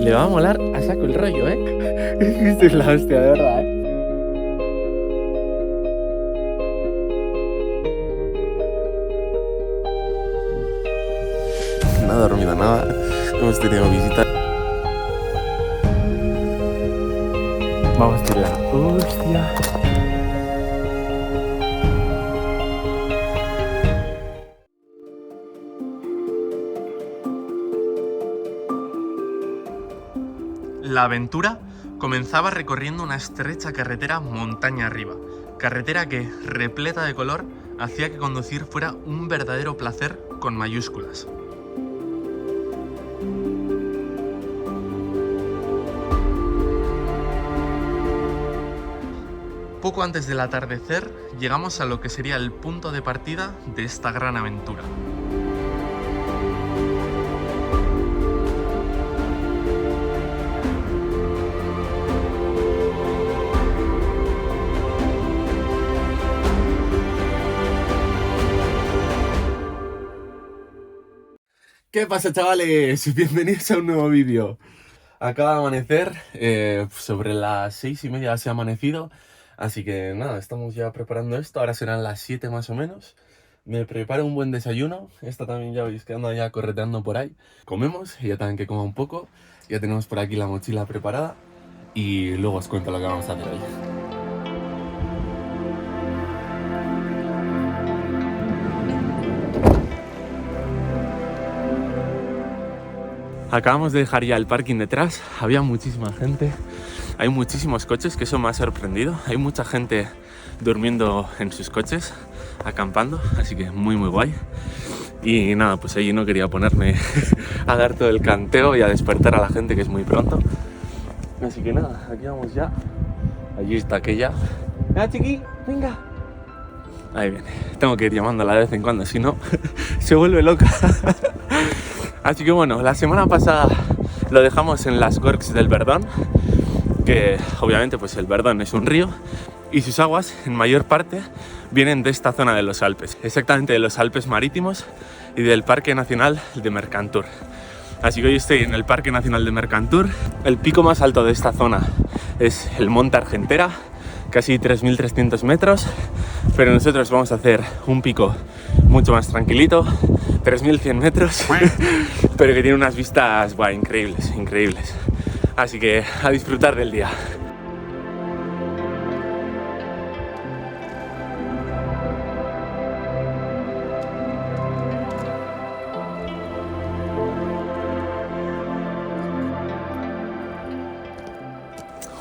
Le va a molar a saco el rollo, ¿eh? Esto es la hostia, de verdad, ¿eh? No he dormido nada, hemos tenido visita. Vamos a tirar. ¡Hostia! La aventura comenzaba recorriendo una estrecha carretera montaña arriba, carretera que, repleta de color, hacía que conducir fuera un verdadero placer con mayúsculas. Poco antes del atardecer, llegamos a lo que sería el punto de partida de esta gran aventura. ¿Qué pasa, chavales? Bienvenidos a un nuevo vídeo. Acaba de amanecer, sobre las 6:30 se ha amanecido, así que nada, estamos ya preparando esto, ahora serán las 7 más o menos. Me preparo un buen desayuno, esta también ya veis que anda ya correteando por ahí. Comemos, y ya también que coma un poco, ya tenemos por aquí la mochila preparada y luego os cuento lo que vamos a hacer hoy. Acabamos de dejar ya el parking detrás, había muchísima gente, hay muchísimos coches, que eso me ha sorprendido, hay mucha gente durmiendo en sus coches, acampando, así que muy guay. Y nada, pues allí no quería ponerme a dar todo el canteo y a despertar a la gente, que es muy pronto. Así que nada, aquí vamos ya, allí está aquella. ¡Ah, chiqui! ¡Venga! Ahí viene, tengo que ir llamándola de vez en cuando, si no se vuelve loca. Así que bueno, la semana pasada lo dejamos en las Gorgs del Verdón, que obviamente pues el Verdón es un río y sus aguas en mayor parte vienen de esta zona de los Alpes, exactamente de los Alpes Marítimos y del Parque Nacional de Mercantur. Así que hoy estoy en el Parque Nacional de Mercantur. El pico más alto de esta zona es el Monte Argentera, casi 3.300 metros, pero nosotros vamos a hacer un pico mucho más tranquilito, 3.100 metros, pero que tiene unas vistas increíbles. Así que a disfrutar del día.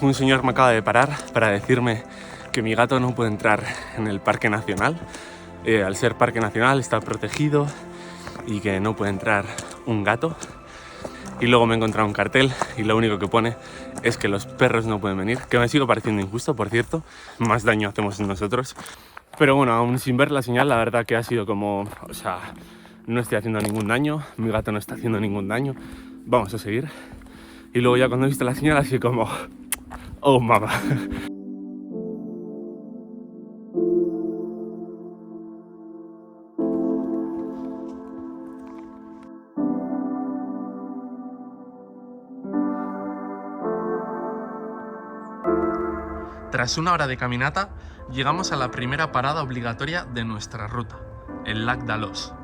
Un señor me acaba de parar para decirme que mi gato no puede entrar en el Parque Nacional. Al ser Parque Nacional está protegido y que no puede entrar un gato. Y luego me he encontrado un cartel y lo único que pone es que los perros no pueden venir, que me sigue pareciendo injusto, por cierto, más daño hacemos nosotros. Pero bueno, aún sin ver la señal, la verdad que ha sido como, o sea, no estoy haciendo ningún daño, mi gato no está haciendo ningún daño, vamos a seguir. Y luego ya cuando he visto la señal así como, oh mamá. Tras una hora de caminata, llegamos a la primera parada obligatoria de nuestra ruta, el Lac d'Alós.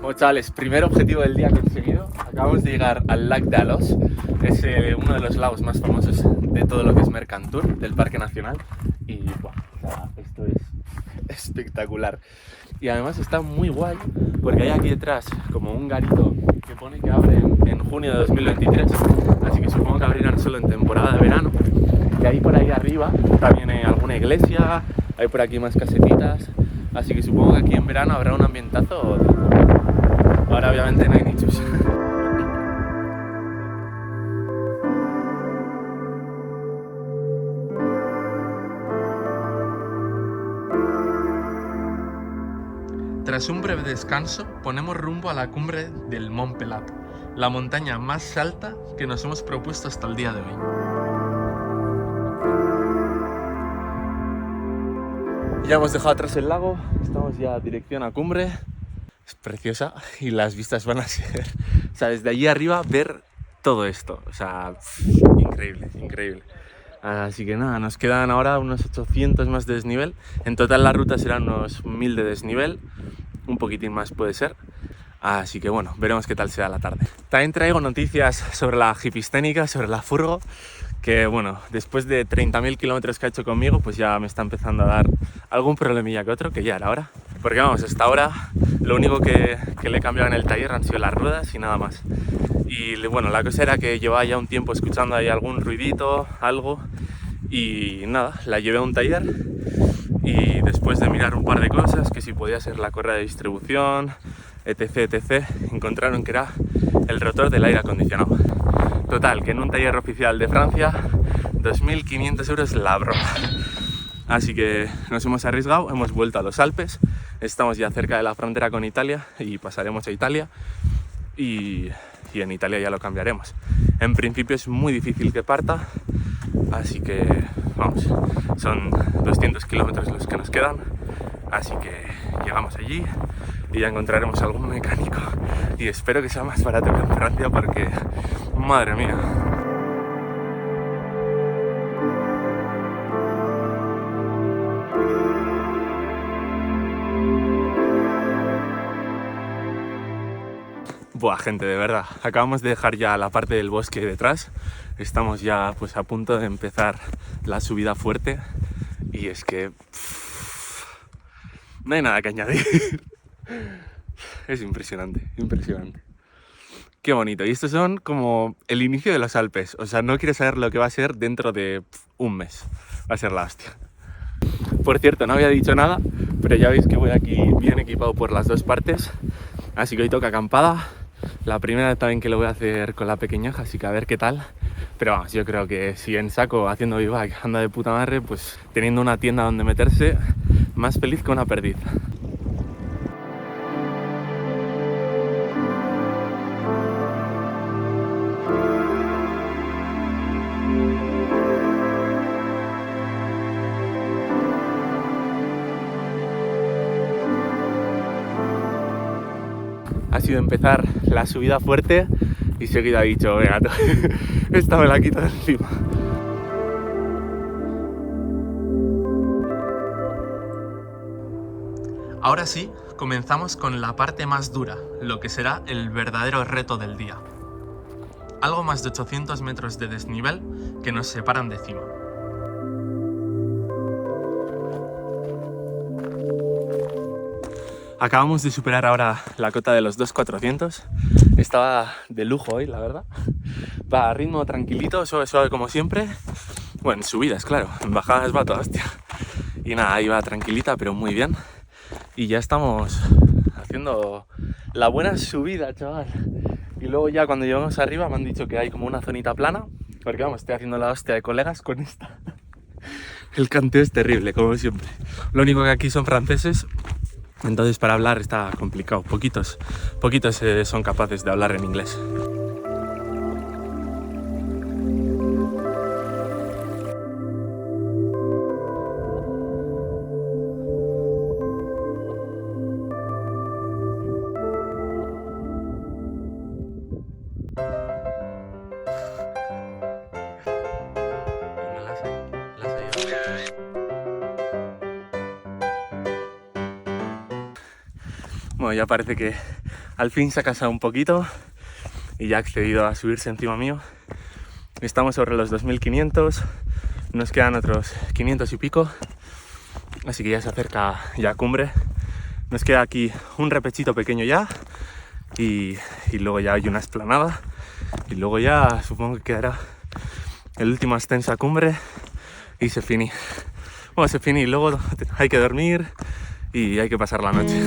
Bueno, chavales, primer objetivo del día conseguido. Acabamos de llegar al Lac d'Alós. Es uno de los lagos más famosos de todo lo que es Mercantur, del Parque Nacional. Y wow, esto es espectacular. Y además está muy guay porque hay aquí detrás como un garito que pone que abre en junio de 2023. Así que supongo que abrirán solo en temporada de verano. Y ahí por ahí arriba también hay alguna iglesia, hay por aquí más casetitas. Así que supongo que aquí en verano habrá un ambientazo. Ahora obviamente no hay nichos. Tras un breve descanso, ponemos rumbo a la cumbre del Mont Pelat, la montaña más alta que nos hemos propuesto hasta el día de hoy. Ya hemos dejado atrás el lago, estamos ya dirección a cumbre. es preciosa y las vistas van a ser, o sea, desde allí arriba ver todo esto, o sea, increíble, increíble. Así que nada, nos quedan ahora unos 800 más de desnivel. En total la ruta será unos 1000 de desnivel, un poquitín más puede ser. Así que bueno, veremos qué tal será la tarde. También traigo noticias sobre la hipisténica, sobre la furgo, que bueno, después de 30.000 kilómetros que ha hecho conmigo, pues ya me está empezando a dar algún problemilla que otro, que ya era hora. Porque vamos, hasta ahora lo único que le he cambiado en el taller han sido las ruedas y nada más. Y bueno, la cosa era que llevaba ya un tiempo escuchando ahí algún ruidito, algo, y nada, la llevé a un taller y después de mirar un par de cosas, que si podía ser la correa de distribución, etc, etc, encontraron que era el rotor del aire acondicionado. Total, que en un taller oficial de Francia, 2.500 euros la broma. Así que nos hemos arriesgado, hemos vuelto a los Alpes, estamos ya cerca de la frontera con Italia y pasaremos a Italia y en Italia ya lo cambiaremos. En principio es muy difícil que parta, así que vamos, son 200 kilómetros los que nos quedan, así que llegamos allí y ya encontraremos algún mecánico y espero que sea más barato que en Francia porque, madre mía. Buah, gente, de verdad, acabamos de dejar ya la parte del bosque detrás, estamos ya pues a punto de empezar la subida fuerte y es que no hay nada que añadir. Es impresionante, impresionante. Qué bonito, y estos son como el inicio de los Alpes, o sea, no quiero saber lo que va a ser dentro de un mes, va a ser la hostia. Por cierto, no había dicho nada, pero ya veis que voy aquí bien equipado por las dos partes, así que hoy toca acampada. La primera vez también que lo voy a hacer con la pequeñaja, así que a ver qué tal. Pero vamos, yo creo que si en saco haciendo bivak anda de puta madre, pues teniendo una tienda donde meterse, más feliz que una perdiz. Ha sido empezar la subida fuerte y seguido ha dicho, venga, esta me la quito de encima. Ahora sí, comenzamos con la parte más dura, lo que será el verdadero reto del día. Algo más de 800 metros de desnivel que nos separan de cima. Acabamos de superar ahora la cota de los 2.400. Estaba de lujo hoy, la verdad. Va a ritmo tranquilito, suave, suave como siempre. Bueno, en subidas, claro. En bajadas va toda hostia. Y nada, ahí va tranquilita, pero muy bien. Y ya estamos haciendo la buena subida, chaval. Y luego ya cuando llegamos arriba me han dicho que hay como una zonita plana. Porque vamos, estoy haciendo la hostia de colegas con esta. El canteo es terrible, como siempre. Lo único que aquí son franceses. Entonces para hablar está complicado, poquitos son capaces de hablar en inglés. Bueno, ya parece que al fin se ha casado un poquito y ya ha accedido a subirse encima mío. Estamos sobre los 2.500, nos quedan otros 500 y pico, así que ya se acerca ya cumbre. Nos queda aquí un repechito pequeño ya y luego ya hay una explanada y luego ya supongo que quedará el último ascenso a cumbre y se finí. Bueno, se finí, luego hay que dormir y hay que pasar la noche.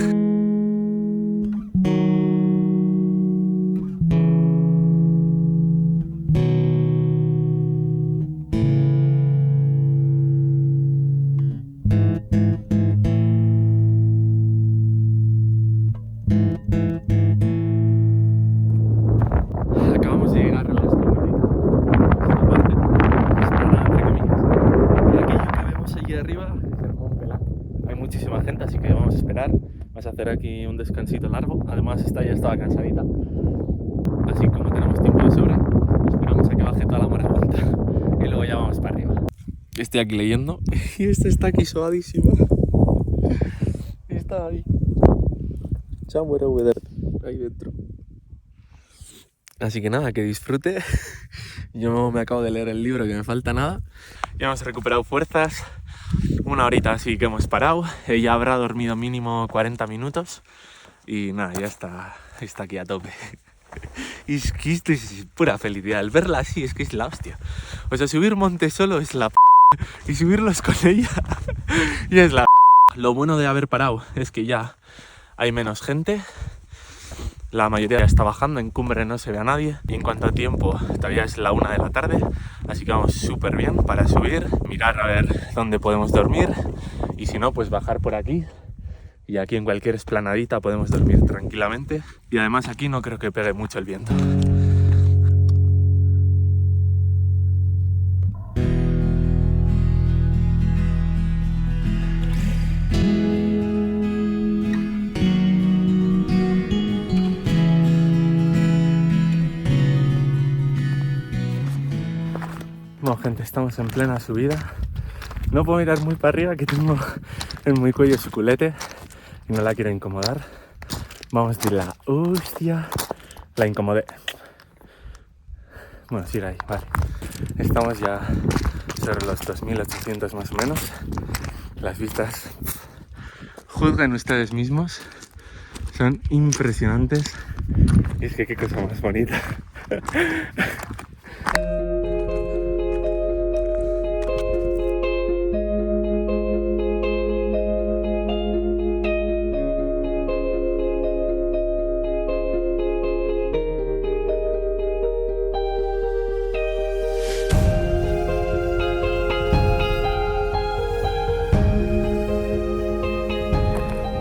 Acabamos de llegar a la y aquello que vemos allí arriba es el Mont Blanc. Hay muchísima gente, así que vamos a esperar Vamos a hacer aquí un descansito largo. Además esta ya estaba cansadita. Así como tenemos tiempo de sobra, esperamos a que baje toda la marabunta y luego ya vamos para arriba. Estoy aquí leyendo y esta está aquí sobadísima. Está ahí. Somewhere over there, ahí dentro. Así que nada, que disfrute. Yo me acabo de leer el libro, que me falta nada. Ya hemos recuperado fuerzas. Una horita así que hemos parado. Ella habrá dormido mínimo 40 minutos. Y nada, ya está aquí a tope. Y es que esto es pura felicidad. El verla así es que es la hostia. O sea, subir monte solo es la p***. Y subirlos con ella ya es la p***. Lo bueno de haber parado es que ya hay menos gente. La mayoría ya está bajando, en cumbre no se ve a nadie. Y en cuanto a tiempo, todavía es la 1 de la tarde. Así que vamos súper bien para subir, mirar a ver dónde podemos dormir. Y si no, pues bajar por aquí. Y aquí en cualquier esplanadita podemos dormir tranquilamente. Y además aquí no creo que pegue mucho el viento. Bueno, gente, estamos en plena subida. No puedo mirar muy para arriba, que tengo en mi cuello su culete y no la quiero incomodar. Vamos a decir la hostia. La incomodé. Bueno, sigue ahí, vale. Estamos ya sobre los 2800 más o menos. Las vistas, juzguen ustedes mismos, son impresionantes. Y es que qué cosa más bonita.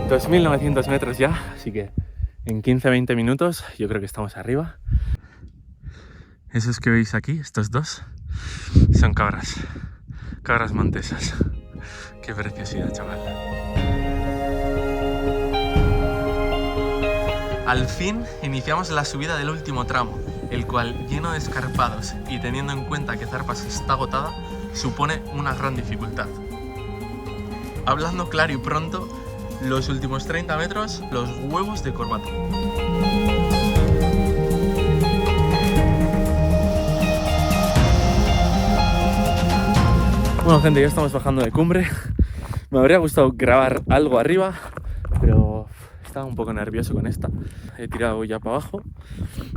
2900 metros ya, así que en 15-20 minutos yo creo que estamos arriba. Esos que veis aquí, estos dos, son cabras montesas. Qué preciosidad, chaval. Al fin iniciamos la subida del último tramo, el cual, lleno de escarpados y teniendo en cuenta que Zarpas está agotada, supone una gran dificultad. Hablando claro y pronto, los últimos 30 metros, los huevos de corbata. Bueno, gente, ya estamos bajando de cumbre. Me habría gustado grabar algo arriba, pero estaba un poco nervioso con esta. He tirado ya para abajo,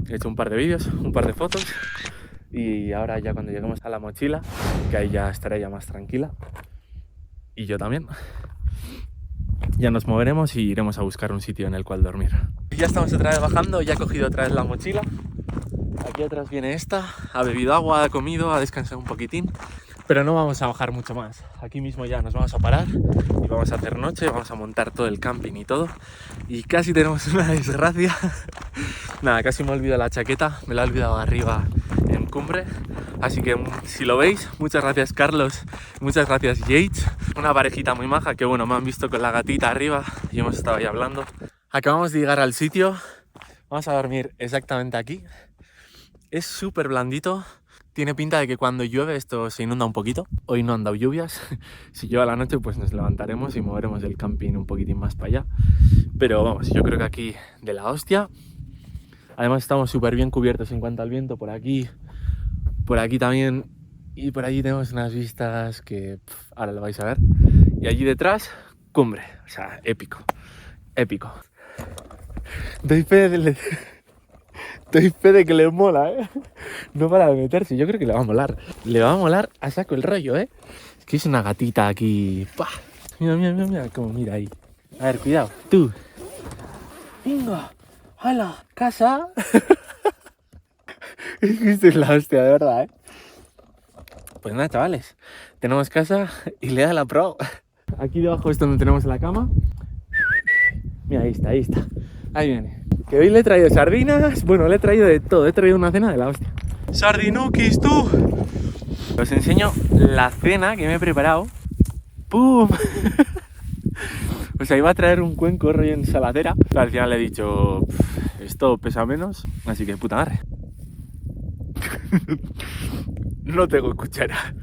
he hecho un par de vídeos, un par de fotos, y ahora ya cuando lleguemos a la mochila, que ahí ya estaré ya más tranquila, y yo también, ya nos moveremos y iremos a buscar un sitio en el cual dormir. Ya estamos otra vez bajando, ya he cogido otra vez la mochila. Aquí atrás viene esta, ha bebido agua, ha comido, ha descansado un poquitín. Pero no vamos a bajar mucho más. Aquí mismo ya nos vamos a parar y vamos a hacer noche, vamos a montar todo el camping y todo. Y casi tenemos una desgracia. Nada, casi me he olvidado la chaqueta, me la he olvidado arriba en cumbre. Así que si lo veis, muchas gracias Carlos, muchas gracias Yates. Una parejita muy maja que bueno, me han visto con la gatita arriba y hemos estado ahí hablando. Acabamos de llegar al sitio, vamos a dormir exactamente aquí. Es súper blandito. Tiene pinta de que cuando llueve esto se inunda un poquito. Hoy no han dado lluvias. Si llueve a la noche pues nos levantaremos y moveremos el camping un poquitín más para allá. Pero vamos, yo creo que aquí de la hostia. Además estamos súper bien cubiertos en cuanto al viento por aquí también. Y por allí tenemos unas vistas que ahora lo vais a ver. Y allí detrás, cumbre. O sea, épico. Épico. Doy fe de que le mola, ¿eh? No para de meterse, yo creo que le va a molar. Le va a molar a saco el rollo, ¿eh? Es que es una gatita aquí. ¡Pah! Mira, como mira ahí. A ver, cuidado, tú. Venga, ¡hala! ¿Casa? Es que esto es la hostia, de verdad, ¿eh? Pues nada, chavales, tenemos casa y le da la pro. Aquí debajo es donde tenemos la cama. Mira, ahí está. Ahí viene. Que hoy le he traído sardinas, bueno, le he traído de todo, he traído una cena de la hostia. ¡Sardinukis, tú! Os enseño la cena que me he preparado. ¡Pum! O sea, iba a traer un cuenco rollo ensaladera, pero al final le he dicho, esto pesa menos, así que puta madre. No tengo cuchara.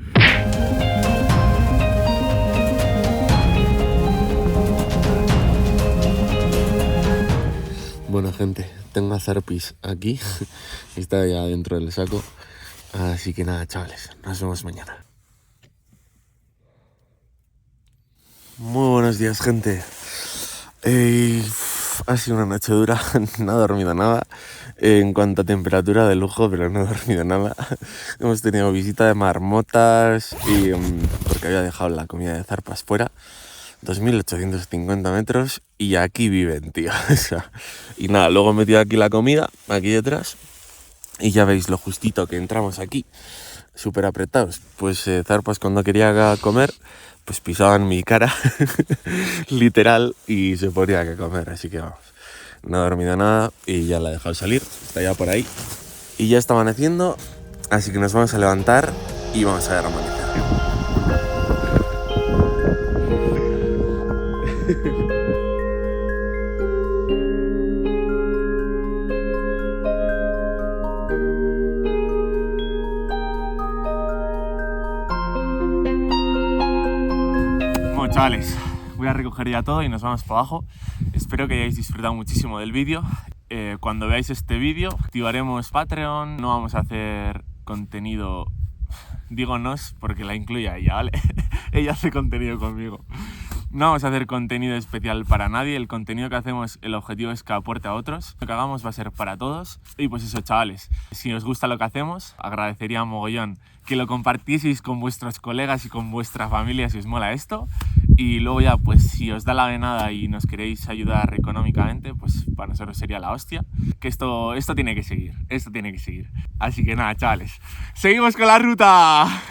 Bueno, gente, tengo a Zarpis aquí. Está ya dentro del saco. Así que nada, chavales, nos vemos mañana. Muy buenos días, gente. Ha sido una noche dura, no he dormido nada. En cuanto a temperatura, de lujo, pero no he dormido nada. Hemos tenido visita de marmotas y porque había dejado la comida de Zarpas fuera. 2.850 metros y aquí viven, tío. O sea, y nada, luego he metido aquí la comida, aquí detrás. Y ya veis lo justito que entramos aquí, súper apretados. Pues Zarpas cuando quería comer, pues pisaban mi cara, literal, y se ponía a comer. Así que vamos, no he dormido nada y ya la he dejado salir, está ya por ahí. Y ya está amaneciendo, así que nos vamos a levantar y vamos a ver amanecer. Bueno, chavales, voy a recoger ya todo y nos vamos para abajo. Espero que hayáis disfrutado muchísimo del vídeo. Cuando veáis este vídeo activaremos Patreon. No vamos a hacer contenido, digo nos porque la incluye a ella, ¿vale? Ella hace contenido conmigo. No vamos a hacer contenido especial para nadie. El contenido que hacemos, el objetivo es que aporte a otros. Lo que hagamos va a ser para todos. Y pues eso, chavales, si os gusta lo que hacemos, agradecería mogollón que lo compartieseis con vuestros colegas y con vuestra familia si os mola esto. Y luego ya, pues si os da la venada y nos queréis ayudar económicamente, pues para nosotros sería la hostia. Que esto tiene que seguir, esto tiene que seguir. Así que nada, chavales, ¡seguimos con la ruta!